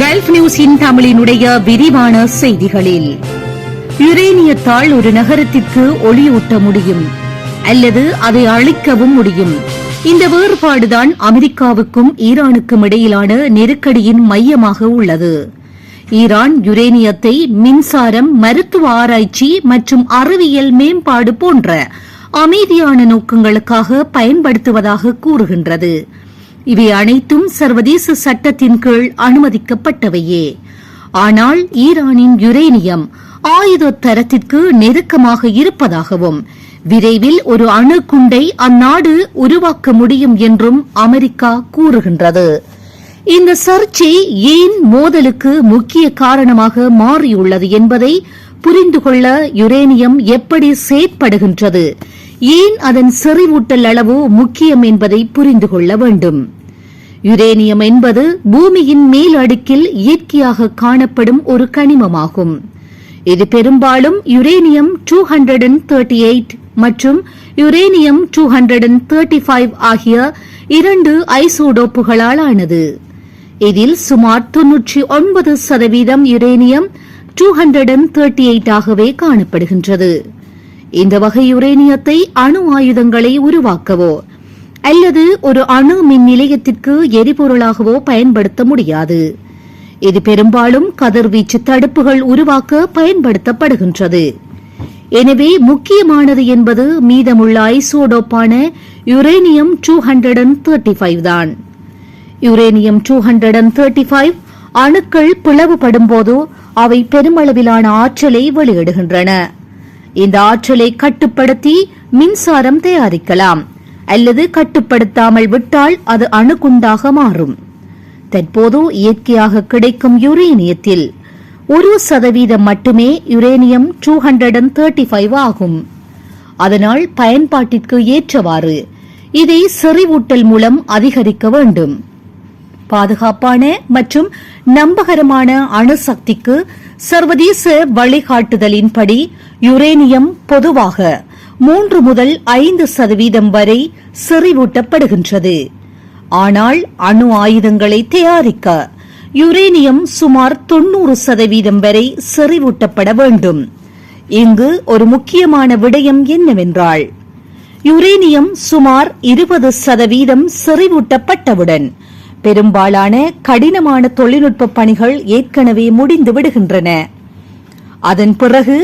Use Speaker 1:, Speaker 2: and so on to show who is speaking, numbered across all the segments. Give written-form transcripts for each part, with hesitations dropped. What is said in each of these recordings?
Speaker 1: Gulf நியூஸின் தமிழினுடைய விரிவான செய்திகளில், யுரேனியத்தால் ஒரு நகரத்திற்கு ஒளியூட்ட முடியும் அல்லது அதை அழிக்கவும் முடியும். இந்த வேறுபாடுதான் அமெரிக்காவுக்கும் ஈரானுக்கும் இடையிலான நெருக்கடியின் மையமாக உள்ளது. ஈரான் யுரேனியத்தை மின்சாரம், மருத்துவ ஆராய்ச்சி மற்றும் அறிவியல் மேம்பாடு போன்ற அமைதியான நோக்கங்களுக்காக பயன்படுத்துவதாக கூறுகின்றது. இவை அனைத்தும் சர்வதேச சட்டத்தின் கீழ் அனுமதிக்கப்பட்டவையே. ஆனால் ஈரானின் யுரேனியம் ஆயுத தரத்திற்கு நெருக்கமாக இருப்பதாகவும் விரைவில் ஒரு அணுகுண்டை அந்நாடு உருவாக்க முடியும் என்றும் அமெரிக்கா கூறுகின்றது. இந்த சர்ச்சை ஏன் மோதலுக்கு முக்கிய காரணமாக மாறியுள்ளது என்பதை புரிந்து கொள்ள யுரேனியம் எப்படி செயற்படுகின்றது, ஏன் அதன் செறிவூட்டல் அளவு முக்கியம் என்பதை புரிந்து கொள்ள வேண்டும். யுரேனியம் என்பது பூமியின் மேல் அடுக்கில் இயற்கையாக காணப்படும் ஒரு கனிமமாகும். இது பெரும்பாலும் யுரேனியம் 238 மற்றும் யுரேனியம் 235 ஆகிய இரண்டு ஐசோடோப்புகளால் ஆனது. இதில் சுமார் 99% யுரேனியம் 238 ஆகவே காணப்படுகின்றது. இந்த வகை யுரேனியத்தை அணு ஆயுதங்களை உருவாக்கவோ அல்லது ஒரு அணு மின் நிலையத்திற்கு எரிபொருளாகவோ பயன்படுத்த முடியாது. இது பெரும்பாலும் கதிர்வீச்சு தடுப்புகள் உருவாக்க பயன்படுத்தப்படுகின்றது. எனவே முக்கியமானது என்பது மீதமுள்ள ஐசோடோப்பான யுரேனியம் 235 தான். யுரேனியம் 235 அணுக்கள் பிளவுபடும்போது அவை பெருமளவிலான ஆற்றலை வெளியிடுகின்றன. இந்த ஆற்றலை கட்டுப்படுத்தி மின்சாரம் தயாரிக்கலாம் அல்லது கட்டுப்படுத்தாமல் விட்டால் அது அணுகுண்டாக மாறும். தற்போது இயற்கையாக கிடைக்கும் யுரேனியத்தில் 1% மட்டுமே யுரேனியம் 235 ஆகும். அதனால் பயன்பாட்டிற்கு ஏற்றவாறு இதை செறிவூட்டல் மூலம் அதிகரிக்க வேண்டும். பாதுகாப்பான மற்றும் நம்பகரமான அணுசக்திக்கு சர்வதேச வழிகாட்டுதலின்படி யுரேனியம் பொதுவாக 3 முதல் 5% வரை செறிவூட்டப்படுகின்றது. ஆனால் அணு ஆயுதங்களை தயாரிக்க யுரேனியம் சுமார் 90% வரை செறிவூட்டப்பட வேண்டும். இங்கு ஒரு முக்கியமான விடயம் என்னவென்றால், யுரேனியம் சுமார் 20% செறிவூட்டப்பட்டவுடன் பெரும்பாலான கடினமான தொழில்நுட்ப பணிகள் ஏற்கனவே முடிந்து விடுகின்றன. அதன் பிறகு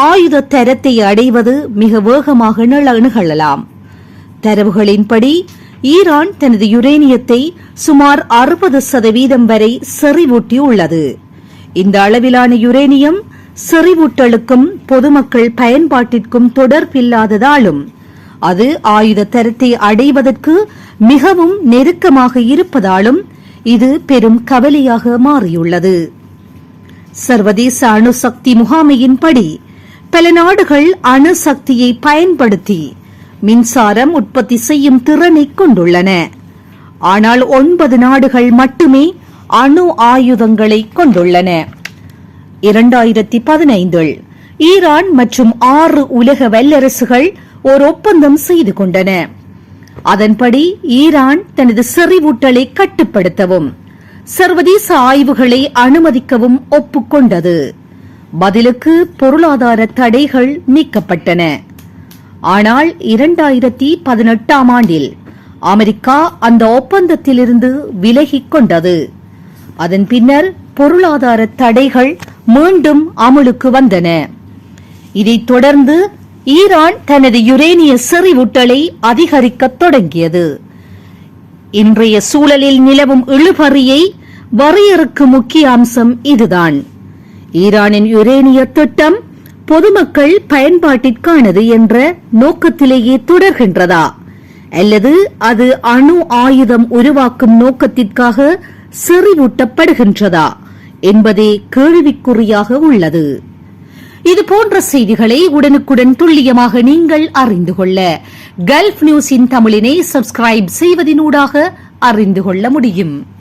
Speaker 1: ஆயுத தரத்தை அடைவது மிக வேகமாக நிகழலாம். தரவுகளின்படி ஈரான் தனது யுரேனியத்தை சுமார் 60% வரை செறிவூட்டியுள்ளது. இந்த அளவிலான யுரேனியம் செறிவூட்டலுக்கும் பொதுமக்கள் பயன்பாட்டிற்கும் தொடர்பில்லாததாலும் அது ஆயுத தரத்தை அடைவதற்கு மிகவும் நெருக்கமாக இருப்பதாலும் இது பெரும் கவலையாக மாறியுள்ளது. சர்வதேச அணுசக்தி முகாமையின்படி பல நாடுகள் அணுசக்தியை பயன்படுத்தி மின்சாரம் உற்பத்தி செய்யும் திறனை கொண்டுள்ளன. ஆனால் 9 நாடுகள் மட்டுமே அணு ஆயுதங்களை கொண்டுள்ளன. 2015 ஈரான் மற்றும் 6 உலக வல்லரசுகள் ஒரு ஒப்பந்தம் செய்து கொண்டன. அதன்படி ஈரான் தனது செறிவூட்டலை கட்டுப்படுத்தவும் சர்வதேச ஆய்வுகளை அனுமதிக்கவும் ஒப்புக்கொண்டது. பதிலுக்கு பொருளாதார தடைகள் நீக்கப்பட்டன. ஆனால் 2018 ஆண்டில் அமெரிக்கா அந்த ஒப்பந்தத்திலிருந்து விலகிக் கொண்டது. அதன் பின்னர் பொருளாதார தடைகள் மீண்டும் அமலுக்கு வந்தன. இதைத் தொடர்ந்து ஈரான் தனது யுரேனிய செறிவூட்டலை அதிகரிக்கத் தொடங்கியது. இன்றைய சூழலில் நிலவும் இழுபறியை வரையறுக்கும் முக்கிய அம்சம் இதுதான். ஈரானின் யுரேனிய திட்டம் பொதுமக்கள் பயன்பாட்டிற்கானது என்ற நோக்கத்திலேயே தொடர்கின்றதா, அல்லது அது அணு ஆயுதம் உருவாக்கும் நோக்கத்திற்காக செறிவூட்டப்படுகின்றதா என்பதே கேள்விக்குறியாக உள்ளது. இதுபோன்ற செய்திகளை உடனுக்குடன் துல்லியமாக நீங்கள் அறிந்து கொள்ள கல்ஃப் நியூஸின் தமிழினை சப்ஸ்கிரைப் செய்வதனூடாக அறிந்து கொள்ள முடியும்.